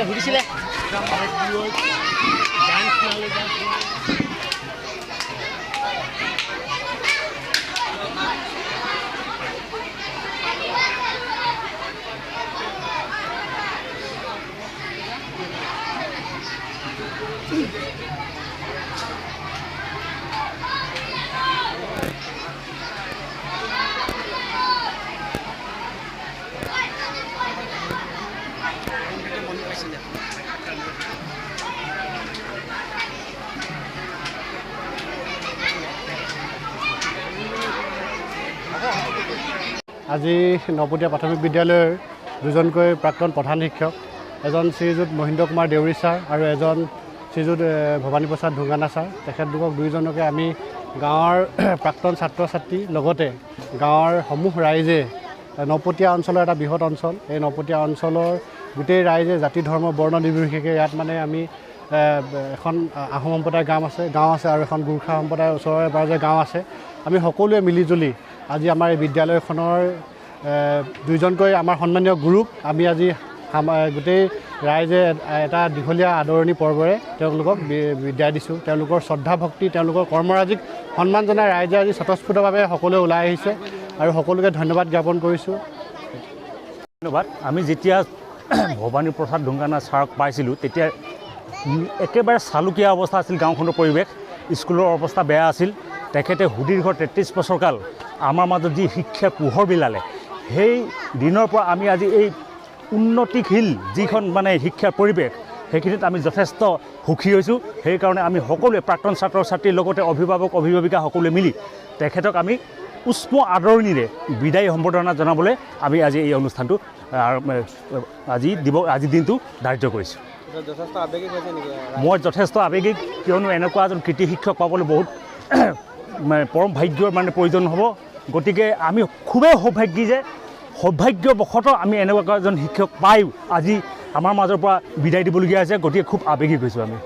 সুধিছিলে আজি নপতিয়া প্ৰাথমিক বিদ্যালয়ৰ দুজনকৈ প্ৰাক্তন প্ৰধান শিক্ষক, এজন শ্ৰীযুত মহিন্দ্ৰ কুমাৰ দেউৰী ছাৰ আৰু এজন শ্ৰীযুত ভৱানী প্ৰসাদ ঢুংগানা ছাৰ, তেখেতলোকক দুইজনকে আমি গাঁৱৰ প্ৰাক্তন ছাত্ৰ ছাত্ৰী লগতে গাঁৱৰ সমূহ ৰাইজে নপতিয়া অঞ্চলৰ এটা বৃহৎ অঞ্চল, এই নপতিয়া অঞ্চলৰ গোটেই ৰাইজে জাতি ধৰ্ম বৰ্ণ নিৰ্বিশেষে ইয়াত মানে আমি এখন আহোম সম্প্ৰদায়ৰ গাঁও আছে আৰু এখন গোৰ্খা সম্প্ৰদায়ৰ ওচৰৰে পাজৰে গাঁও আছে। আমি সকলোৱে মিলিজুলি আজি আমাৰ এই বিদ্যালয়খনৰ দুইজনকৈ আমাৰ সন্মানীয় গুৰুক আমি আজি গোটেই ৰাইজে এটা দীঘলীয়া আদৰণি পৰ্বৰে তেওঁলোকক বিদায় দিছোঁ। তেওঁলোকৰ শ্ৰদ্ধা ভক্তি, তেওঁলোকৰ কৰ্মৰাজিক সন্মান জনাই ৰাইজে আজি স্বতঃস্ফূৰ্তভাৱে সকলোৱে ওলাই আহিছে আৰু সকলোকে ধন্যবাদ জ্ঞাপন কৰিছোঁ। ধন্যবাদ। আমি যেতিয়া ভৱানী প্ৰসাদ ঢুংগানা ছাৰক পাইছিলোঁ তেতিয়া একেবাৰে চালুকীয়া অৱস্থা আছিল গাঁওখনৰ পৰিৱেশ, স্কুলৰ অৱস্থা বেয়া আছিল। তেখেতে সুদীৰ্ঘ 33 বছৰ কাল আমাৰ মাজত যি শিক্ষাৰ পোহৰ বিলালে, সেই দিনৰ পৰা আমি আজি এই উন্নতিশীল যিখন মানে শিক্ষাৰ পৰিৱেশ সেইখিনিত আমি যথেষ্ট সুখী হৈছোঁ। সেইকাৰণে আমি সকলোৱে প্ৰাক্তন ছাত্ৰ ছাত্ৰীৰ লগতে অভিভাৱক অভিভাৱিকা সকলোৱে মিলি তেখেতক আমি উষ্ম আদৰণিৰে বিদায়ী সম্বৰ্ধনা জনাবলৈ আমি আজি এই অনুষ্ঠানটো আজি দিনটো ধাৰ্য কৰিছোঁ। মই যথেষ্ট আৱেগিক, কিয়নো এনেকুৱা এজন কৃতি শিক্ষক পাবলৈ বহুত পৰম ভাগ্যৰ মানে প্ৰয়োজন হ'ব। গতিকে আমি খুবেই সৌভাগ্যবশতঃ আমি এনেকুৱা এজন শিক্ষক পাই আজি আমাৰ মাজৰ পৰা বিদায় দিবলগীয়া হৈছে। গতিকে খুব আৱেগিক হৈছোঁ আমি।